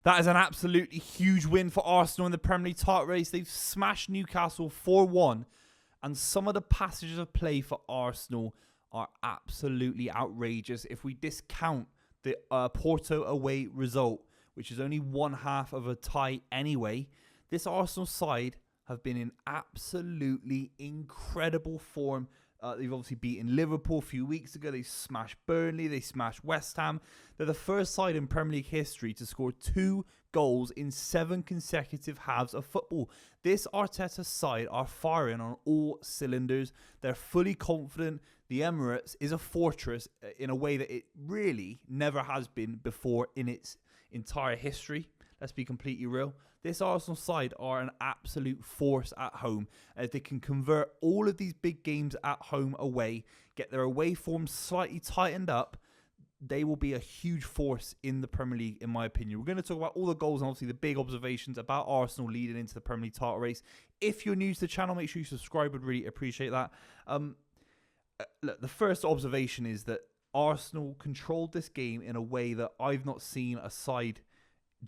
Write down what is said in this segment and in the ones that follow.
That is an absolutely huge win for Arsenal in the Premier League title race. They've smashed Newcastle 4-1. And some of the passages of play for Arsenal are absolutely outrageous. If we discount the Porto away result, which is only one half of a tie anyway, this Arsenal side have been in absolutely incredible form. They've obviously beaten Liverpool a few weeks ago. They smashed Burnley. They smashed West Ham. They're the first side in Premier League history to score 2 goals in 7 consecutive halves of football. This Arteta side are firing on all cylinders. They're fully confident. The Emirates is a fortress in a way that it really never has been before in its entire history. Let's be completely real. This Arsenal side are an absolute force at home. If they can convert all of these big games at home away, get their away form slightly tightened up, they will be a huge force in the Premier League, in my opinion. We're going to talk about all the goals and obviously the big observations about Arsenal leading into the Premier League title race. If you're new to the channel, make sure you subscribe. I'd really appreciate that. Look, the first observation is that Arsenal controlled this game in a way that I've not seen a side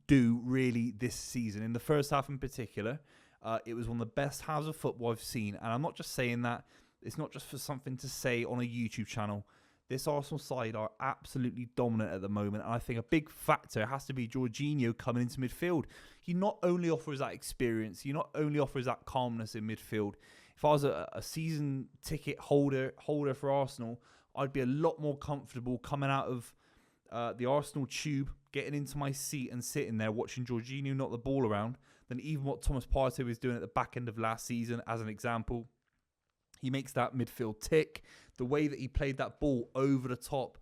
do really this season. In the first half in particular, it was one of the best halves of football I've seen. And I'm not just saying that. It's not just for something to say on a YouTube channel. This Arsenal side are absolutely dominant at the moment. And I think a big factor has to be Jorginho coming into midfield. He not only offers that experience, he not only offers that calmness in midfield. If I was a season ticket holder for Arsenal, I'd be a lot more comfortable coming out of the Arsenal tube, getting into my seat and sitting there watching Jorginho knock the ball around than even what Thomas Partey was doing at the back end of last season, as an example. He makes that midfield tick. The way that he played that ball over the top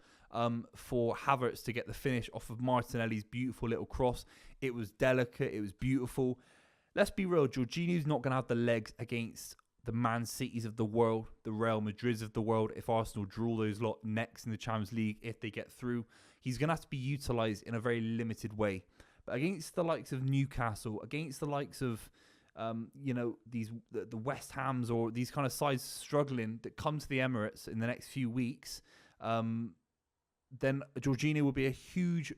for Havertz to get the finish off of Martinelli's beautiful little cross. It was delicate. It was beautiful. Let's be real. Jorginho's not going to have the legs against the Man Cities of the world, the Real Madrids of the world. If Arsenal draw those lot next in the Champions League, if they get through, he's going to have to be utilised in a very limited way. But against the likes of Newcastle, against the likes of the West Hams or these kind of sides struggling that come to the Emirates in the next few weeks, then Jorginho will be a huge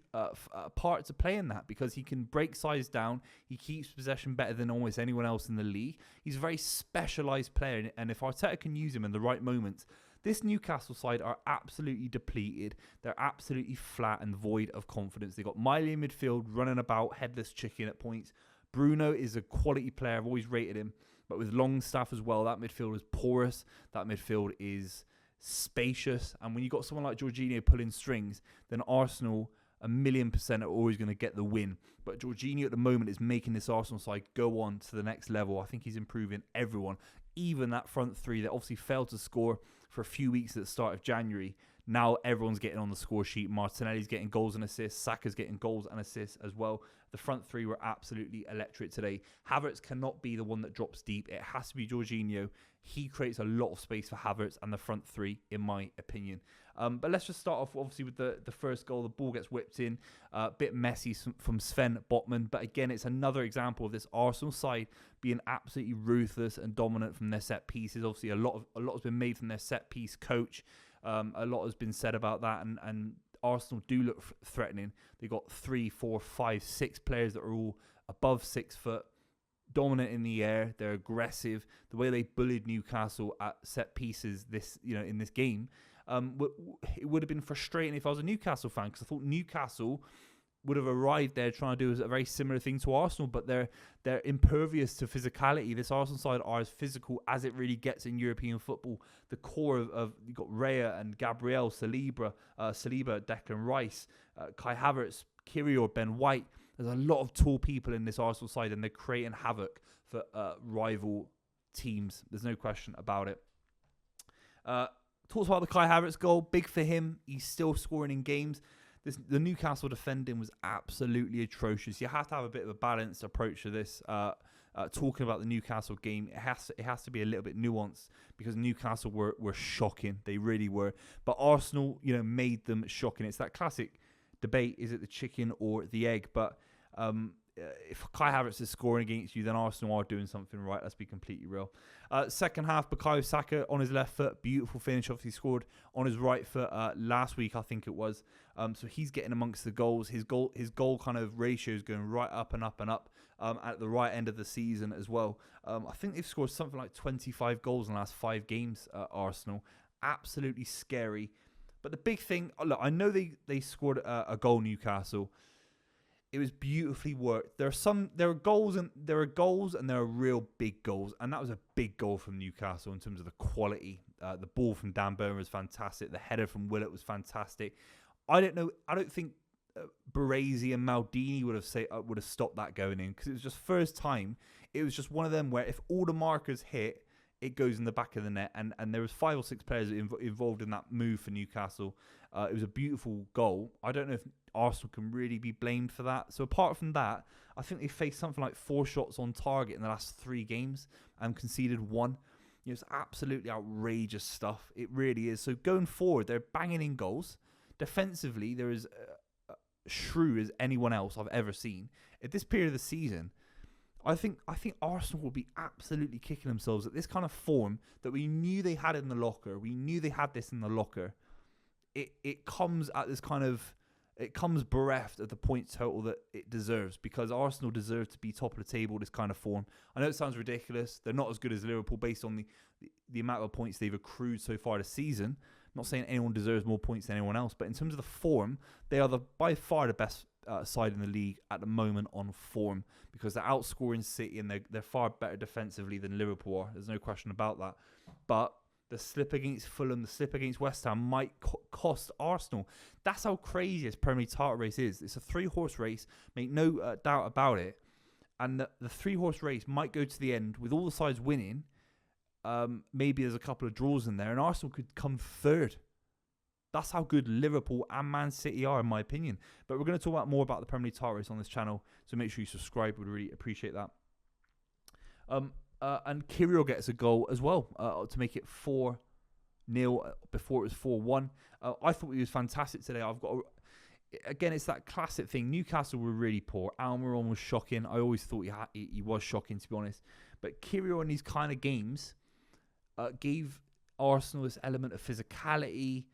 part to play in that, because he can break sides down. He keeps possession better than almost anyone else in the league. He's a very specialised player, and if Arteta can use him in the right moments, this Newcastle side are absolutely depleted. They're absolutely flat and void of confidence. They've got Miley in midfield running about headless chicken at points. Bruno is a quality player. I've always rated him. But with Longstaff as well, that midfield is porous. That midfield is spacious. And when you've got someone like Jorginho pulling strings, then Arsenal 1,000,000% are always going to get the win. But Jorginho at the moment is making this Arsenal side go on to the next level. I think he's improving everyone. Even that front three that obviously failed to score for a few weeks at the start of January. Now everyone's getting on the score sheet. Martinelli's getting goals and assists. Saka's getting goals and assists as well. The front three were absolutely electric today. Havertz cannot be the one that drops deep. It has to be Jorginho. He creates a lot of space for Havertz and the front three, in my opinion. But let's just start off, obviously, with the first goal. The ball gets whipped in. A bit messy from Sven Botman. But again, it's another example of this Arsenal side being absolutely ruthless and dominant from their set pieces. Obviously, a lot has been made from their set piece coach. A lot has been said about that, and Arsenal do look threatening. They got 3, 4, 5, 6 players that are all above 6 foot, dominant in the air. They're aggressive. The way they bullied Newcastle at set pieces in this game, it would have been frustrating if I was a Newcastle fan, because I thought Newcastle would have arrived there trying to do a very similar thing to Arsenal, but they're impervious to physicality. This Arsenal side are as physical as it really gets in European football. The core of you've got Raya and Gabriel, Saliba, Declan Rice, Kai Havertz, Kirior, Ben White. There's a lot of tall people in this Arsenal side, and they're creating havoc for rival teams. There's no question about it. Talks about the Kai Havertz goal. Big for him. He's still scoring in games. The Newcastle defending was absolutely atrocious. You have to have a bit of a balanced approach to this. Talking about the Newcastle game, it has to be a little bit nuanced, because Newcastle were shocking. They really were. But Arsenal, made them shocking. It's that classic debate: is it the chicken or the egg? But if Kai Havertz is scoring against you, then Arsenal are doing something right. Let's be completely real. Second half, Bukayo Saka on his left foot, beautiful finish. Obviously scored on his right foot last week, I think it was. So he's getting amongst the goals. His goal kind of ratio is going right up and up and up at the right end of the season as well. I think they've scored something like 25 goals in the last 5 games, Arsenal. Absolutely scary. But the big thing, look, I know they scored a goal, Newcastle. It was beautifully worked. There are goals and there are real big goals, and that was a big goal from Newcastle in terms of the quality. The ball from Dan Burn was fantastic. The header from Willett was fantastic. I don't think Baresi and Maldini would have stopped that going in, because it was just first time. It was just one of them where if all the markers hit, it goes in the back of the net, and there was 5 or 6 players involved in that move for Newcastle. It was a beautiful goal. I don't know if Arsenal can really be blamed for that. So apart from that, I think they faced something like 4 shots on target in the last 3 games and conceded 1. It's absolutely outrageous stuff. It really is. So going forward, they're banging in goals. Defensively, they're as shrewd as anyone else I've ever seen. At this period of the season, I think Arsenal will be absolutely kicking themselves at this kind of form that we knew they had in the locker. We knew they had this in the locker. It comes at this kind of... It comes bereft of the points total that it deserves, because Arsenal deserve to be top of the table, this kind of form. I know it sounds ridiculous. They're not as good as Liverpool based on the amount of points they've accrued so far this season. I'm not saying anyone deserves more points than anyone else, but in terms of the form, they are by far the best side in the league at the moment on form, because they're outscoring City and they're far better defensively than Liverpool are. There's no question about that. But the slip against Fulham, the slip against West Ham might cost Arsenal. That's how crazy this Premier League title race is. It's a 3-horse race, make no doubt about it. And the 3-horse race might go to the end with all the sides winning. Maybe there's a couple of draws in there, and Arsenal could come third. That's how good Liverpool and Man City are, in my opinion. But we're going to talk more about the Premier League title race on this channel, so make sure you subscribe. We'd really appreciate that. And Kirill gets a goal as well to make it 4-0 before it was 4-1. I thought he was fantastic today. Again, it's that classic thing. Newcastle were really poor. Almiron was shocking. I always thought he was shocking, to be honest. But Kirill in these kind of games gave Arsenal this element of physicality.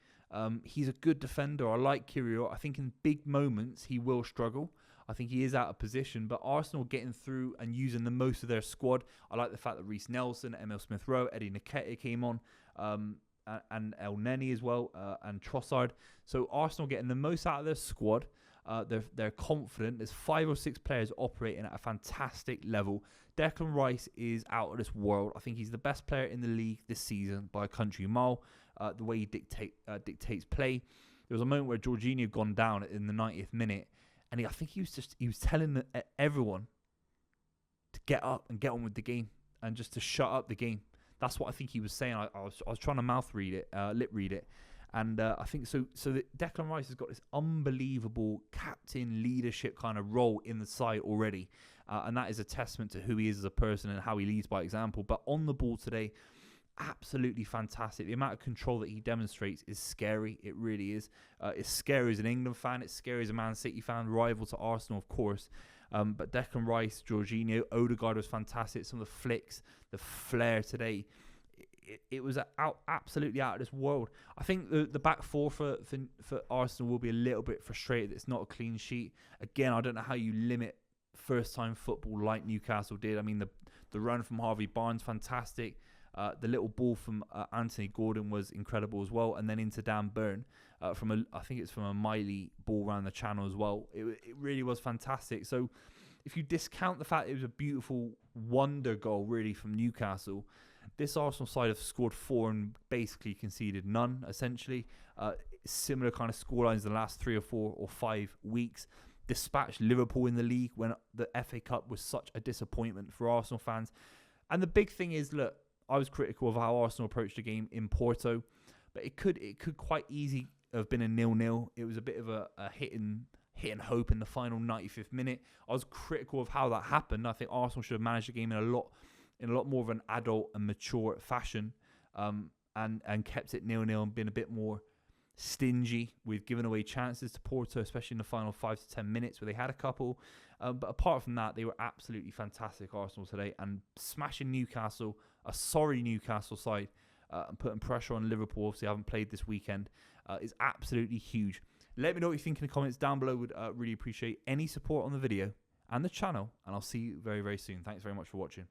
He's a good defender. I like Kirill. I think in big moments he will struggle. I think he is out of position, but Arsenal getting through and using the most of their squad. I like the fact that Reece Nelson, Emil Smith-Rowe, Eddie Nketiah came on, and El Neni as well, and Trossard. So Arsenal getting the most out of their squad. They're confident. There's 5 or 6 players operating at a fantastic level. Declan Rice is out of this world. I think he's the best player in the league this season by a country mile. The way he dictates play. There was a moment where Jorginho had gone down in the 90th minute. And I think he was telling everyone to get up and get on with the game, and just to shut up the game. That's what I think he was saying. I was trying to lip read it, and I think so. So that Declan Rice has got this unbelievable captain leadership kind of role in the side already, and that is a testament to who he is as a person and how he leads by example. But on the ball today, absolutely fantastic. The amount of control that he demonstrates is scary. It really is. It's scary as an England fan. It's scary as a Man City fan, rival to Arsenal, of course. But Declan Rice, Jorginho, Odegaard was fantastic. Some of the flicks, the flair today, it was absolutely out of this world. I think the back four for Arsenal will be a little bit frustrated. It's not a clean sheet. Again, I don't know how you limit first-time football like Newcastle did. I mean, the run from Harvey Barnes, fantastic. The little ball from Anthony Gordon was incredible as well, and then into Dan Burn I think it's from a Miley ball around the channel as well. It really was fantastic. So if you discount the fact it was a beautiful wonder goal really from Newcastle, this Arsenal side have scored 4 and basically conceded none, essentially. Similar kind of scorelines the last 3 or 4 or 5 weeks. Dispatched Liverpool in the league when the FA Cup was such a disappointment for Arsenal fans. And the big thing is, look, I was critical of how Arsenal approached the game in Porto, but it could quite easily have been a 0-0. It was a bit of a hit and hope in the final 95th minute. I was critical of how that happened. I think Arsenal should have managed the game in a lot more of an adult and mature fashion, and kept it 0-0 and been a bit more stingy with giving away chances to Porto, especially in the final 5 to 10 minutes where they had a couple. But apart from that, they were absolutely fantastic, Arsenal, today, and smashing Newcastle, a sorry Newcastle side, and putting pressure on Liverpool, obviously haven't played this weekend, is absolutely huge. Let me know what you think in the comments down below. Would really appreciate any support on the video and the channel, and I'll see you very, very soon. Thanks very much for watching.